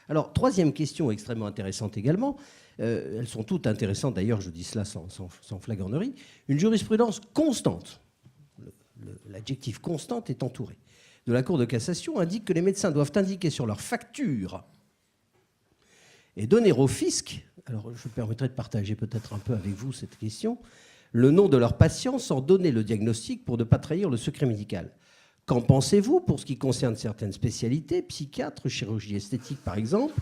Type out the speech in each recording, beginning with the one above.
Alors, troisième question extrêmement intéressante également. Elles sont toutes intéressantes, d'ailleurs, je dis cela sans flagornerie. Une jurisprudence constante, l'adjectif constante est entouré, de la Cour de cassation indique que les médecins doivent indiquer sur leur facture et donner au fisc, alors je me permettrai de partager peut-être un peu avec vous cette question, le nom de leur patient sans donner le diagnostic pour ne pas trahir le secret médical. Qu'en pensez-vous pour ce qui concerne certaines spécialités, psychiatre, chirurgie esthétique par exemple,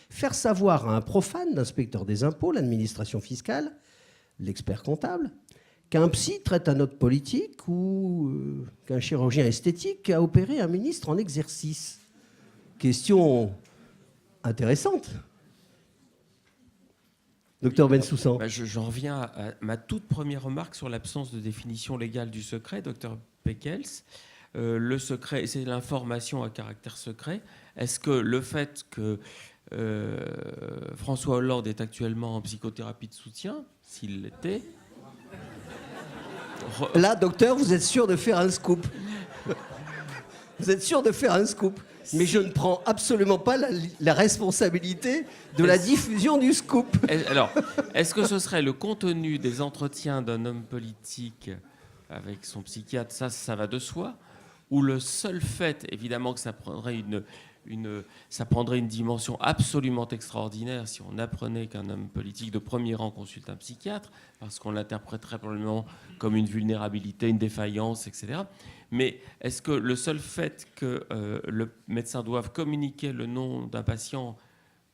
faire savoir à un profane, l'inspecteur des impôts, l'administration fiscale, l'expert comptable, qu'un psy traite un autre politique ou qu'un chirurgien esthétique a opéré un ministre en exercice? Question intéressante. Docteur Bensoussan. J'en reviens à ma toute première remarque sur l'absence de définition légale du secret, docteur Peckels. Le secret, c'est l'information à caractère secret. Est-ce que le fait que François Hollande est actuellement en psychothérapie de soutien, s'il l'était... Là, docteur, vous êtes sûr de faire un scoop. Vous êtes sûr de faire un scoop. Mais je ne prends absolument pas la responsabilité de la diffusion du scoop. Alors, est-ce que ce serait le contenu des entretiens d'un homme politique avec son psychiatre, ça va de soi, ou le seul fait, évidemment que ça prendrait une dimension absolument extraordinaire si on apprenait qu'un homme politique de premier rang consulte un psychiatre, parce qu'on l'interpréterait probablement comme une vulnérabilité, une défaillance, etc. Mais est-ce que le seul fait que le médecin doive communiquer le nom d'un patient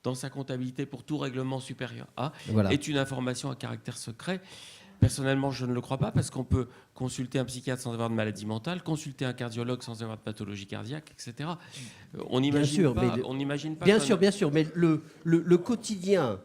dans sa comptabilité pour tout règlement supérieur à est une information à caractère secret? Personnellement, je ne le crois pas, parce qu'on peut consulter un psychiatre sans avoir de maladie mentale, consulter un cardiologue sans avoir de pathologie cardiaque, etc. On n'imagine pas... Bien sûr, mais le quotidien,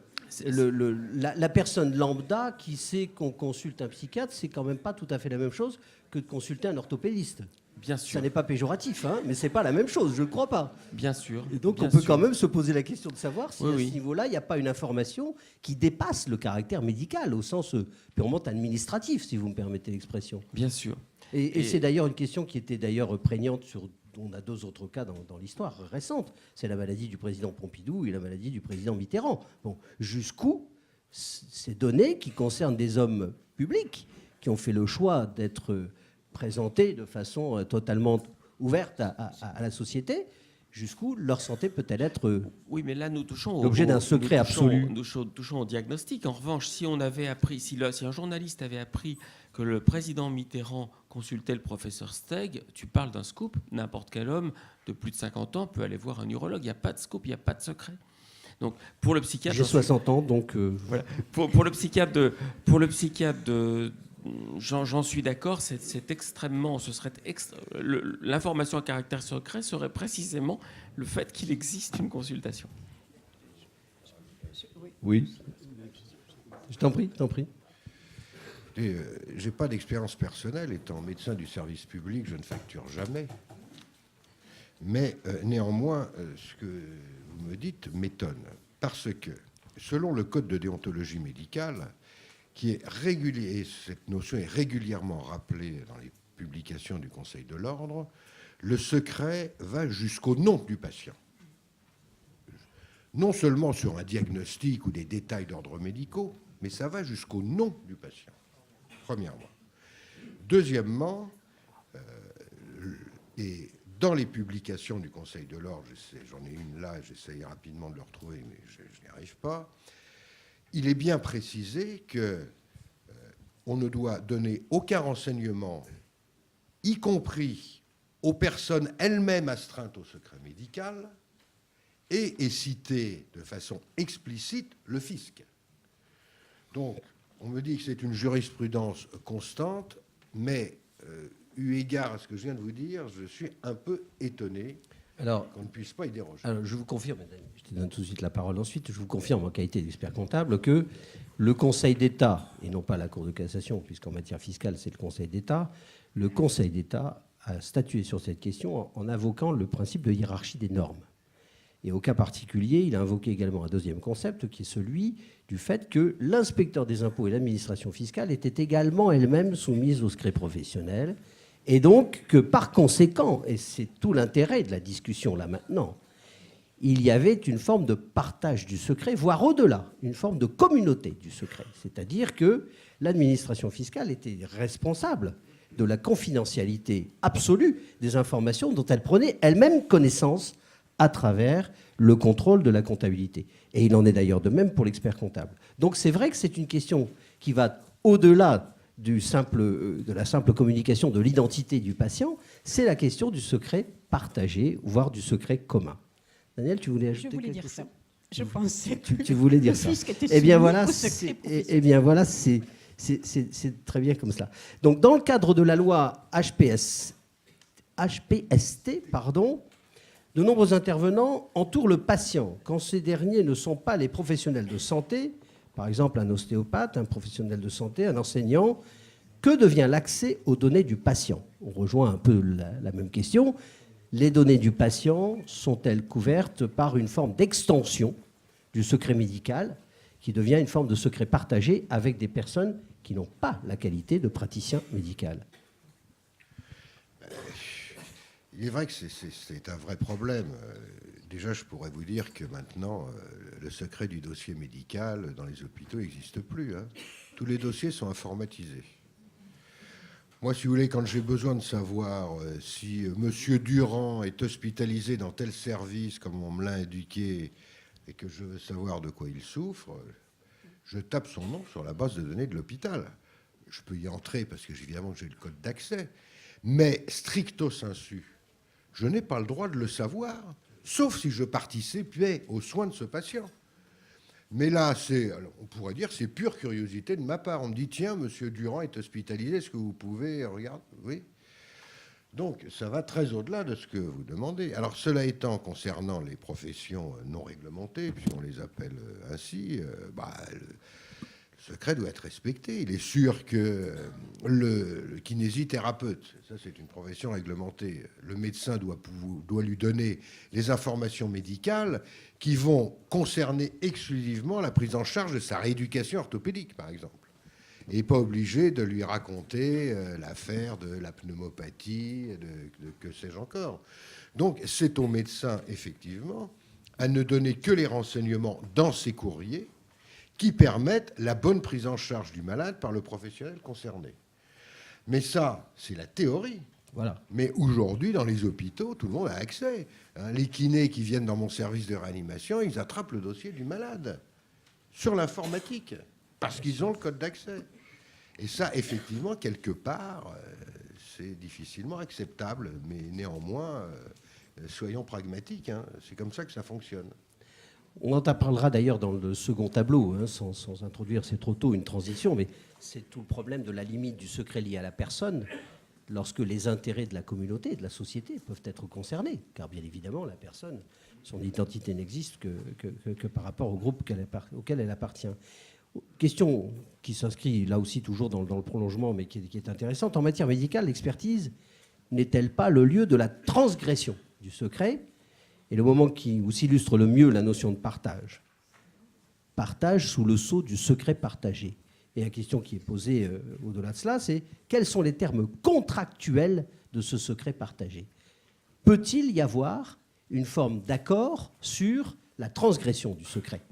la personne lambda qui sait qu'on consulte un psychiatre, c'est quand même pas tout à fait la même chose que de consulter un orthopédiste. Bien sûr. Ça n'est pas péjoratif, hein, mais c'est pas la même chose, je ne crois pas. Bien sûr. Et donc on peut quand même se poser la question de savoir si à ce niveau-là, il n'y a pas une information qui dépasse le caractère médical, au sens purement administratif, si vous me permettez l'expression. Bien sûr. Et c'est d'ailleurs une question qui était d'ailleurs prégnante sur... On a deux autres cas dans l'histoire récente. C'est la maladie du président Pompidou et la maladie du président Mitterrand. Bon, jusqu'où ces données qui concernent des hommes publics qui ont fait le choix d'être présentés de façon totalement ouverte à la société, jusqu'où leur santé peut-elle être mais là, nous touchons l'objet d'un secret absolu. Nous touchons au diagnostic. En revanche, si un journaliste avait appris que le président Mitterrand consultait le professeur Steg, tu parles d'un scoop. N'importe quel homme de plus de 50 ans peut aller voir un urologue. Il n'y a pas de scoop, il n'y a pas de secret. Donc, pour le psychiatre... J'ai 60 ans, donc... Voilà. Pour le psychiatre j'en suis d'accord, c'est extrêmement... L'information à caractère secret serait précisément le fait qu'il existe une consultation. Oui. Je t'en prie. J'ai pas d'expérience personnelle. Étant médecin du service public, je ne facture jamais. Mais néanmoins, ce que vous me dites m'étonne. Parce que, selon le Code de déontologie médicale, qui est régulier, et cette notion est régulièrement rappelée dans les publications du Conseil de l'Ordre, le secret va jusqu'au nom du patient. Non seulement sur un diagnostic ou des détails d'ordre médicaux, mais ça va jusqu'au nom du patient, premièrement. Deuxièmement, et dans les publications du Conseil de l'Ordre, j'en ai une là, j'essaye rapidement de le retrouver, mais je n'y arrive pas, il est bien précisé qu'on ne doit donner aucun renseignement, y compris aux personnes elles-mêmes astreintes au secret médical, et est cité de façon explicite le fisc. Donc, on me dit que c'est une jurisprudence constante, mais eu égard à ce que je viens de vous dire, je suis un peu étonné qu'on ne puisse pas y déroger. Alors, je vous confirme, je te donne tout de suite la parole ensuite, je vous confirme en qualité d'expert comptable que le Conseil d'État, et non pas la Cour de cassation, puisqu'en matière fiscale, c'est le Conseil d'État, le Conseil d'État a statué sur cette question en invoquant le principe de hiérarchie des normes. Et au cas particulier, il a invoqué également un deuxième concept, qui est celui du fait que l'inspecteur des impôts et l'administration fiscale étaient également elles-mêmes soumises au secret professionnel, et donc que par conséquent, et c'est tout l'intérêt de la discussion là maintenant, il y avait une forme de partage du secret, voire au-delà, une forme de communauté du secret. C'est-à-dire que l'administration fiscale était responsable de la confidentialité absolue des informations dont elle prenait elle-même connaissance à travers le contrôle de la comptabilité. Et il en est d'ailleurs de même pour l'expert comptable. Donc c'est vrai que c'est une question qui va au-delà de la simple communication de l'identité du patient, c'est la question du secret partagé, voire du secret commun. Daniel, tu voulais ajouter quelque chose ? Je voulais dire ça. Je pensais que tu voulais dire ça. Eh bien voilà, c'est très bien comme cela. Donc dans le cadre de la loi HPST, de nombreux intervenants entourent le patient quand ces derniers ne sont pas les professionnels de santé, par exemple un ostéopathe, un professionnel de santé, un enseignant. Que devient l'accès aux données du patient ? On rejoint un peu la même question. Les données du patient sont-elles couvertes par une forme d'extension du secret médical qui devient une forme de secret partagé avec des personnes qui n'ont pas la qualité de praticien médical ? Il est vrai que c'est un vrai problème. Déjà, je pourrais vous dire que maintenant, le secret du dossier médical dans les hôpitaux n'existe plus. Hein. Tous les dossiers sont informatisés. Moi, si vous voulez, quand j'ai besoin de savoir si M. Durand est hospitalisé dans tel service, comme on me l'a indiqué, et que je veux savoir de quoi il souffre, je tape son nom sur la base de données de l'hôpital. Je peux y entrer parce que, évidemment, j'ai le code d'accès. Mais stricto sensu, je n'ai pas le droit de le savoir, sauf si je participais aux soins de ce patient. Mais là, on pourrait dire c'est pure curiosité de ma part. On me dit, tiens, M. Durand est hospitalisé, est-ce que vous pouvez regarder ? Oui. Donc, ça va très au-delà de ce que vous demandez. Alors, cela étant, concernant les professions non réglementées, puisqu'on les appelle ainsi, le secret doit être respecté. Il est sûr que le kinésithérapeute, ça c'est une profession réglementée, le médecin doit lui donner les informations médicales qui vont concerner exclusivement la prise en charge de sa rééducation orthopédique, par exemple. Et pas obligé de lui raconter l'affaire de la pneumopathie, que sais-je encore. Donc c'est au médecin, effectivement, à ne donner que les renseignements dans ses courriers qui permettent la bonne prise en charge du malade par le professionnel concerné. Mais ça, c'est la théorie. Voilà. Mais aujourd'hui, dans les hôpitaux, tout le monde a accès. Les kinés qui viennent dans mon service de réanimation, ils attrapent le dossier du malade sur l'informatique, parce qu'ils ont le code d'accès. Et ça, effectivement, quelque part, c'est difficilement acceptable. Mais néanmoins, soyons pragmatiques, hein, c'est comme ça que ça fonctionne. On en parlera d'ailleurs dans le second tableau, hein, sans introduire, c'est trop tôt, une transition, mais c'est tout le problème de la limite du secret lié à la personne lorsque les intérêts de la communauté, de la société peuvent être concernés, car bien évidemment, la personne, son identité n'existe que par rapport au groupe auquel elle appartient. Question qui s'inscrit là aussi toujours dans le prolongement, mais qui est intéressante. En matière médicale, l'expertise n'est-elle pas le lieu de la transgression du secret ? Et le moment où s'illustre le mieux la notion de partage. Partage sous le sceau du secret partagé. Et la question qui est posée au-delà de cela, c'est quels sont les termes contractuels de ce secret partagé ? Peut-il y avoir une forme d'accord sur la transgression du secret ?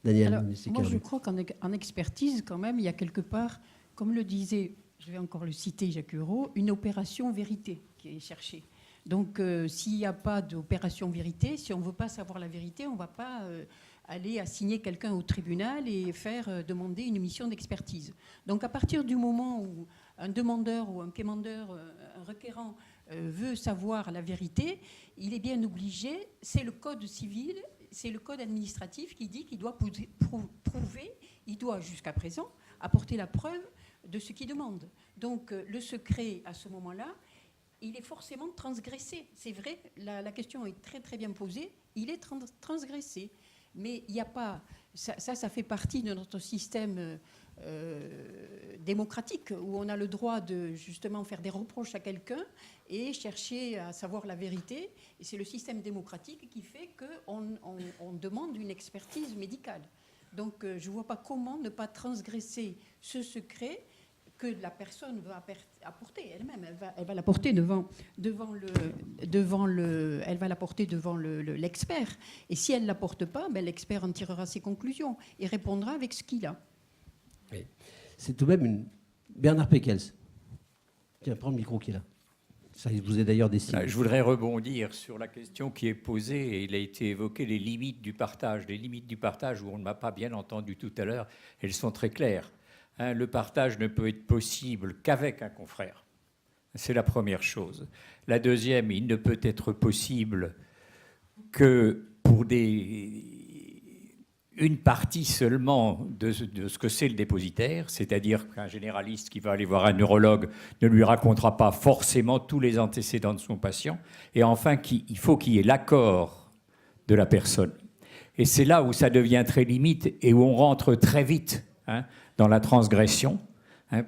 Daniel. Alors, moi, je crois qu'en expertise, quand même, il y a quelque part, comme le disait, je vais encore le citer, Jacques Hureau, une opération vérité qui est cherchée. Donc, s'il n'y a pas d'opération vérité, si on ne veut pas savoir la vérité, on ne va pas aller assigner quelqu'un au tribunal et faire demander une mission d'expertise. Donc, à partir du moment où un demandeur ou un quémandeur, un requérant veut savoir la vérité, il est bien obligé, c'est le code civil, c'est le code administratif qui dit qu'il doit prouver, il doit jusqu'à présent apporter la preuve de ce qu'il demande. Donc, le secret, à ce moment-là, il est forcément transgressé. C'est vrai, la question est très très bien posée. Il est transgressé. Mais il n'y a pas... Ça fait partie de notre système démocratique où on a le droit de justement faire des reproches à quelqu'un et chercher à savoir la vérité. Et c'est le système démocratique qui fait qu'on demande une expertise médicale. Donc je ne vois pas comment ne pas transgresser ce secret que la personne va apporter elle-même. Elle va l'apporter devant l'expert. Et si elle ne l'apporte pas, l'expert en tirera ses conclusions et répondra avec ce qu'il a. Oui. C'est tout de même Bernard Pékels. Tiens, prends le micro qui est là. Ça vous est d'ailleurs destiné. Je voudrais rebondir sur la question qui est posée, et il a été évoqué les limites du partage. Les limites du partage, où on ne m'a pas bien entendu tout à l'heure, elles sont très claires. Le partage ne peut être possible qu'avec un confrère. C'est la première chose. La deuxième, il ne peut être possible que pour une partie seulement de ce que c'est le dépositaire, c'est-à-dire qu'un généraliste qui va aller voir un neurologue ne lui racontera pas forcément tous les antécédents de son patient. Et enfin, il faut qu'il y ait l'accord de la personne. Et c'est là où ça devient très limite et où on rentre très vite dans la transgression,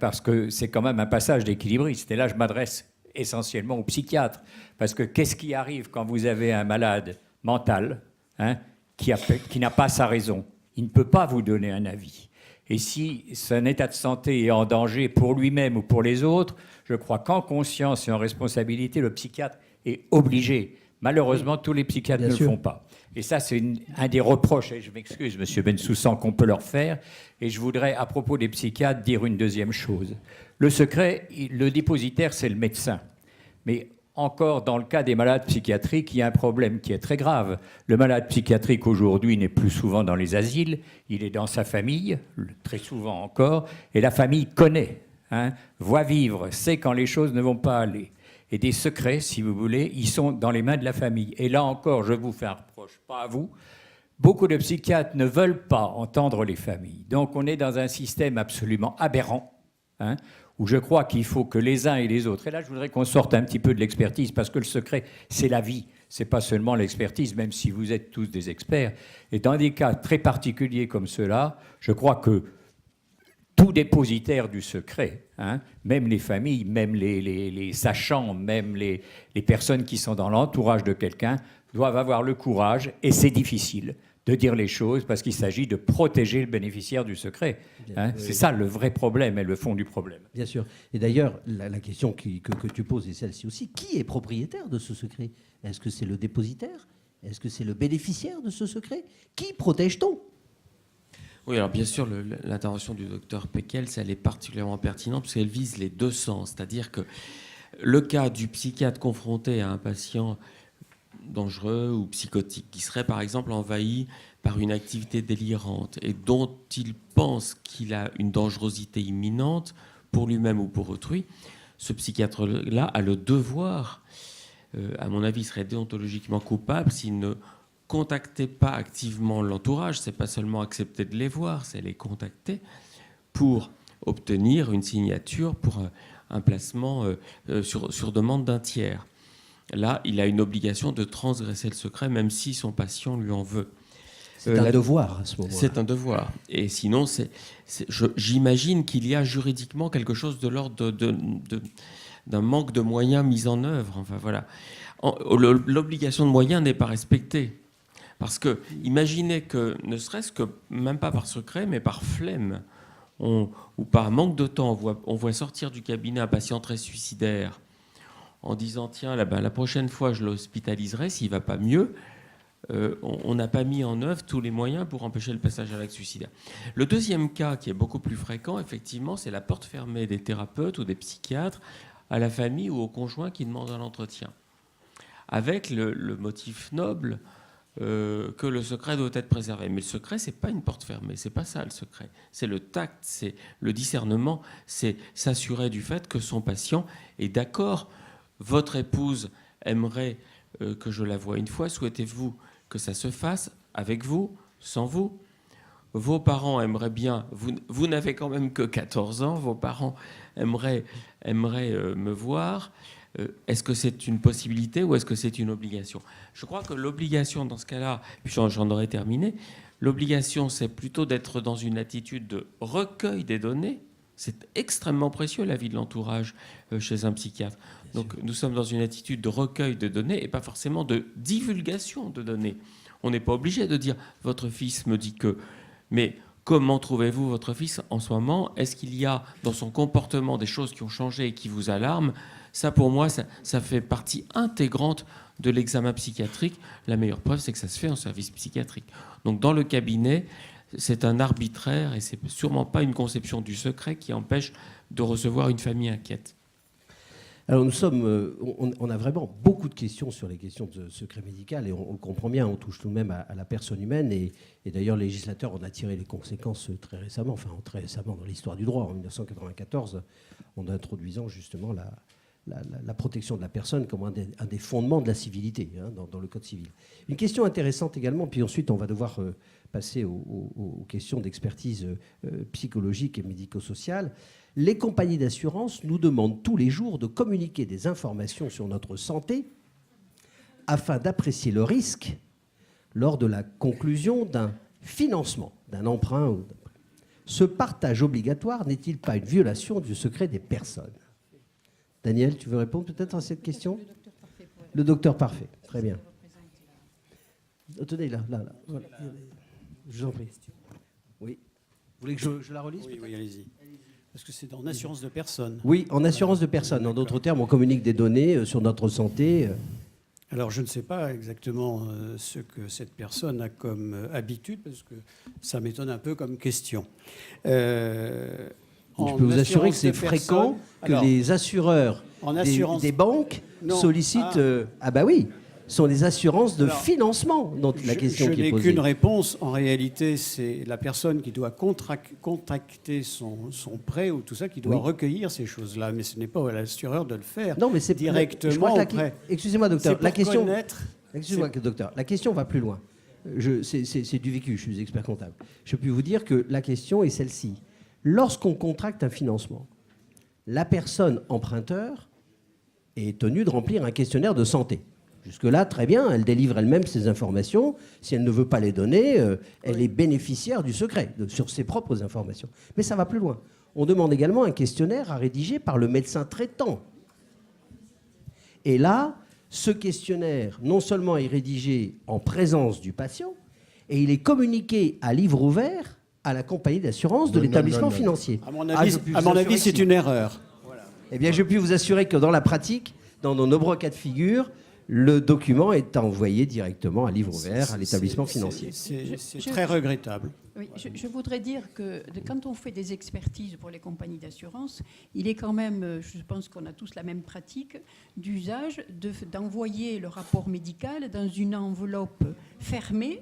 parce que c'est quand même un passage d'équilibriste. Et là, je m'adresse essentiellement aux psychiatres, parce que qu'est-ce qui arrive quand vous avez un malade mental qui n'a pas sa raison? Il ne peut pas vous donner un avis. Et si son état de santé est en danger pour lui-même ou pour les autres, je crois qu'en conscience et en responsabilité, le psychiatre est obligé. Malheureusement, tous les psychiatres ne le font pas. Et ça, c'est un des reproches, et je m'excuse, M. Bensoussan, qu'on peut leur faire. Et je voudrais, à propos des psychiatres, dire une deuxième chose. Le secret, le dépositaire, c'est le médecin. Mais encore, dans le cas des malades psychiatriques, il y a un problème qui est très grave. Le malade psychiatrique, aujourd'hui, n'est plus souvent dans les asiles. Il est dans sa famille, très souvent encore. Et la famille connaît, voit vivre, sait quand les choses ne vont pas aller. Et des secrets, si vous voulez, ils sont dans les mains de la famille. Et là encore, je vous fais un reproche, pas à vous. Beaucoup de psychiatres ne veulent pas entendre les familles. Donc on est dans un système absolument aberrant, où je crois qu'il faut que les uns et les autres... Et là, je voudrais qu'on sorte un petit peu de l'expertise, parce que le secret, c'est la vie. Ce n'est pas seulement l'expertise, même si vous êtes tous des experts. Et dans des cas très particuliers comme ceux-là, je crois que tout dépositaire du secret, même les familles, même les sachants, même les personnes qui sont dans l'entourage de quelqu'un, doivent avoir le courage, et c'est difficile, de dire les choses, parce qu'il s'agit de protéger le bénéficiaire du secret. C'est ça le vrai problème et le fond du problème. Bien sûr. Et d'ailleurs, la question que tu poses est celle-ci aussi. Qui est propriétaire de ce secret? Est-ce que c'est le dépositaire? Est-ce que c'est le bénéficiaire de ce secret? Qui protège-t-on? Oui, alors bien sûr, l'intervention du docteur Pékels, elle est particulièrement pertinente parce qu'elle vise les deux sens. C'est-à-dire que le cas du psychiatre confronté à un patient dangereux ou psychotique qui serait par exemple envahi par une activité délirante et dont il pense qu'il a une dangerosité imminente pour lui-même ou pour autrui, ce psychiatre-là a le devoir, à mon avis, il serait déontologiquement coupable s'il ne contacter pas activement l'entourage, c'est pas seulement accepter de les voir, c'est les contacter pour obtenir une signature pour un placement sur demande d'un tiers. Là, il a une obligation de transgresser le secret, même si son patient lui en veut. C'est un devoir à ce moment-là. C'est un devoir. Et sinon, j'imagine qu'il y a juridiquement quelque chose de l'ordre d'un manque de moyens mis en œuvre. Enfin, voilà. L'obligation de moyens n'est pas respectée. Parce que, imaginez que, ne serait-ce que, même pas par secret, mais par flemme, ou par manque de temps, on voit sortir du cabinet un patient très suicidaire en disant, tiens, la prochaine fois, je l'hospitaliserai s'il ne va pas mieux. On n'a pas mis en œuvre tous les moyens pour empêcher le passage à l'acte suicidaire. Le deuxième cas, qui est beaucoup plus fréquent, effectivement, c'est la porte fermée des thérapeutes ou des psychiatres à la famille ou au conjoint qui demande un entretien. Avec le motif noble que le secret doit être préservé. Mais le secret, c'est pas une porte fermée, c'est pas ça le secret. C'est le tact, c'est le discernement, c'est s'assurer du fait que son patient est d'accord. Votre épouse aimerait que je la voie une fois. Souhaitez-vous que ça se fasse avec vous, sans vous? Vos parents aimeraient bien, vous n'avez quand même que 14 ans, vos parents aimeraient me voir. Est-ce que c'est une possibilité ou est-ce que c'est une obligation? Je crois que l'obligation dans ce cas-là, puis j'en aurais terminé, l'obligation c'est plutôt d'être dans une attitude de recueil des données. C'est extrêmement précieux l'avis de l'entourage chez un psychiatre. Donc nous sommes dans une attitude de recueil de données et pas forcément de divulgation de données. On n'est pas obligé de dire « votre fils me dit que ». Mais Comment trouvez-vous votre fils en ce moment? Est-ce qu'il y a dans son comportement des choses qui ont changé et qui vous alarment? Ça, pour moi, ça fait partie intégrante de l'examen psychiatrique. La meilleure preuve, c'est que ça se fait en service psychiatrique. Donc, dans le cabinet, c'est un arbitraire et c'est sûrement pas une conception du secret qui empêche de recevoir une famille inquiète. Alors on a vraiment beaucoup de questions sur les questions de secret médical et on le comprend bien, on touche tout de même à la personne humaine et d'ailleurs le législateur en a tiré les conséquences très récemment dans l'histoire du droit, en 1994, en introduisant justement la protection de la personne comme un des fondements de la civilité dans le Code civil. Une question intéressante également, puis ensuite on va devoir passer aux questions d'expertise psychologique et médico-sociale. Les compagnies d'assurance nous demandent tous les jours de communiquer des informations sur notre santé afin d'apprécier le risque lors de la conclusion d'un financement, d'un emprunt. Ce partage obligatoire n'est-il pas une violation du secret des personnes? Daniel, tu veux répondre peut-être à cette question? Le docteur parfait, très bien. Tenez, là. Voilà. Je vous en prie. Oui. Vous voulez que je la relise? Oui, allez-y. Parce que c'est en assurance de personne. Oui, en assurance de personne. En d'autres termes, on communique des données sur notre santé. Alors, je ne sais pas exactement ce que cette personne a comme habitude, parce que ça m'étonne un peu comme question. Je peux vous assurer que c'est fréquent que les assureurs des banques sollicitent... Ah bah oui, sont les assurances de financement, dont la question qui est posée. Je n'ai qu'une réponse. En réalité, c'est la personne qui doit contracter son prêt ou tout ça, qui doit recueillir ces choses-là. Mais ce n'est pas à l'assureur de le faire directement auprès. Excusez-moi, docteur. La question... Excusez-moi, docteur. La question va plus loin. C'est du vécu, je suis expert comptable. Je peux vous dire que la question est celle-ci. Lorsqu'on contracte un financement, la personne emprunteur est tenue de remplir un questionnaire de santé. Jusque-là, très bien, elle délivre elle-même ses informations. Si elle ne veut pas les donner, elle est bénéficiaire du secret sur ses propres informations. Mais ça va plus loin. On demande également un questionnaire à rédiger par le médecin traitant. Et là, ce questionnaire, non seulement est rédigé en présence du patient, et il est communiqué à livre ouvert à la compagnie d'assurance de l'établissement financier. À mon avis, c'est une erreur. Voilà. Eh bien, je puis vous assurer que dans la pratique, dans nos nombreux cas de figure, le document est envoyé directement à livre ouvert à l'établissement financier. C'est très regrettable. Oui, je voudrais dire que quand on fait des expertises pour les compagnies d'assurance, il est quand même, je pense qu'on a tous la même pratique, d'usage d'envoyer le rapport médical dans une enveloppe fermée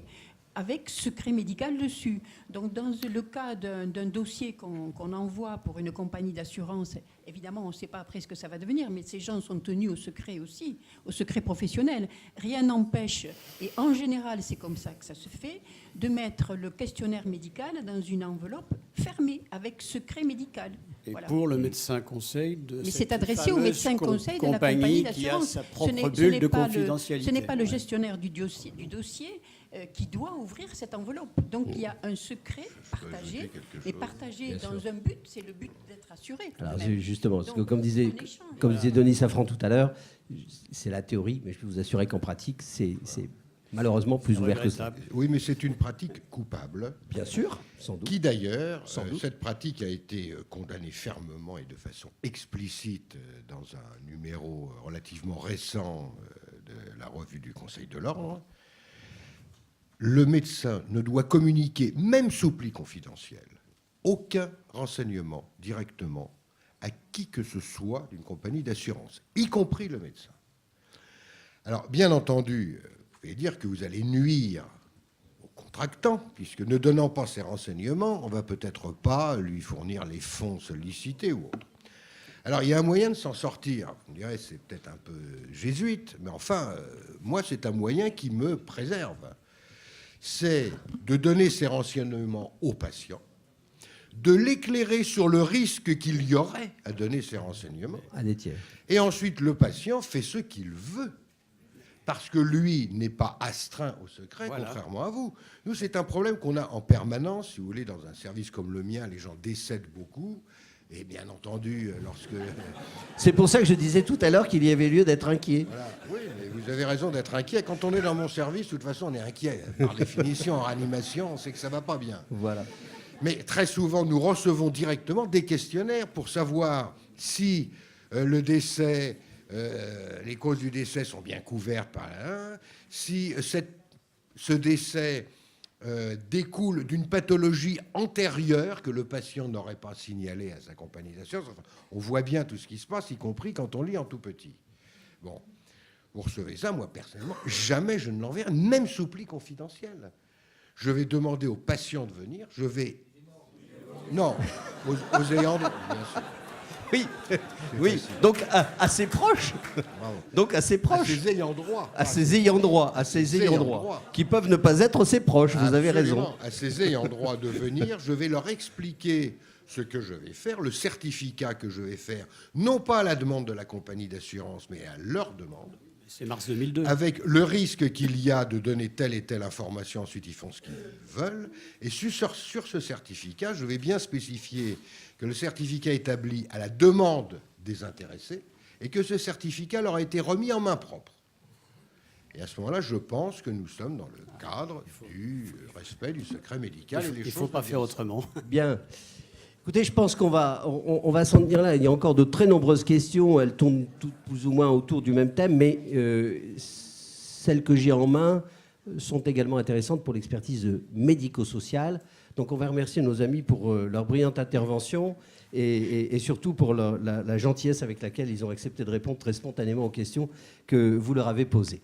avec secret médical dessus. Donc, dans le cas d'un dossier qu'on envoie pour une compagnie d'assurance, évidemment, on ne sait pas après ce que ça va devenir, mais ces gens sont tenus au secret aussi, au secret professionnel. Rien n'empêche, et en général, c'est comme ça que ça se fait, de mettre le questionnaire médical dans une enveloppe fermée, avec secret médical. Et voilà. Pour le médecin conseil de mais c'est adressé au médecin conseil de la compagnie d'assurance. Qui a sa propre bulle de confidentialité. Ce n'est pas le gestionnaire du dossier qui doit ouvrir cette enveloppe. Donc il y a un secret partagé, et partagé dans un but, c'est le but d'être assuré. Alors justement, parce que comme disait Denis Safran tout à l'heure, c'est la théorie, mais je peux vous assurer qu'en pratique, c'est malheureusement plus ouvert que ça. Oui, mais c'est une pratique coupable. Bien sûr, sans doute. Qui d'ailleurs, cette pratique a été condamnée fermement et de façon explicite dans un numéro relativement récent de la revue du Conseil de l'Ordre. Le médecin ne doit communiquer, même sous pli confidentiel, aucun renseignement directement à qui que ce soit d'une compagnie d'assurance, y compris le médecin. Alors, bien entendu, vous pouvez dire que vous allez nuire au contractant, puisque ne donnant pas ces renseignements, on ne va peut-être pas lui fournir les fonds sollicités ou autres. Alors, il y a un moyen de s'en sortir. Vous me direz, c'est peut-être un peu jésuite, mais enfin, moi, c'est un moyen qui me préserve. C'est de donner ces renseignements au patient, de l'éclairer sur le risque qu'il y aurait à donner ces renseignements. À des tiers. Et ensuite, le patient fait ce qu'il veut, parce que lui n'est pas astreint au secret, contrairement à vous. Nous, c'est un problème qu'on a en permanence. Si vous voulez, dans un service comme le mien, les gens décèdent beaucoup. Et bien entendu, lorsque... C'est pour ça que je disais tout à l'heure qu'il y avait lieu d'être inquiet. Voilà. Oui, mais vous avez raison d'être inquiet. Quand on est dans mon service, de toute façon, on est inquiet. Par définition, en réanimation, on sait que ça ne va pas bien. Voilà. Mais très souvent, nous recevons directement des questionnaires pour savoir si le décès, les causes du décès sont bien couvertes par si ce décès découle d'une pathologie antérieure que le patient n'aurait pas signalée à sa compagnie d'assurance. Enfin, on voit bien tout ce qui se passe, y compris quand on lit en tout petit. Bon, vous recevez ça, moi personnellement, jamais je ne l'enverrai, même sous pli confidentiel. Je vais demander aux patients de venir, je vais... Non, aux ayants droit, bien sûr. Oui, oui. Donc assez proche. Bravo. Donc assez proche. À ses ayants droit. À ses ayants droit. À ses ayants droit. Qui peuvent ne pas être ses proches. Vous avez raison. À ses ayants droit de venir, je vais leur expliquer ce que je vais faire, le certificat que je vais faire, non pas à la demande de la compagnie d'assurance, mais à leur demande. C'est mars 2002. Avec le risque qu'il y a de donner telle et telle information, ensuite ils font ce qu'ils veulent. Et sur ce certificat, je vais bien spécifier que le certificat est établi à la demande des intéressés et que ce certificat leur a été remis en main propre. Et à ce moment-là, je pense que nous sommes dans le cadre du respect du secret médical. Il ne faut pas faire autrement. Bien. Écoutez, je pense qu'on va s'en tenir là. Il y a encore de très nombreuses questions. Elles tournent toutes plus ou moins autour du même thème, mais celles que j'ai en main sont également intéressantes pour l'expertise médico-sociale. Donc on va remercier nos amis pour leur brillante intervention et surtout pour la gentillesse avec laquelle ils ont accepté de répondre très spontanément aux questions que vous leur avez posées.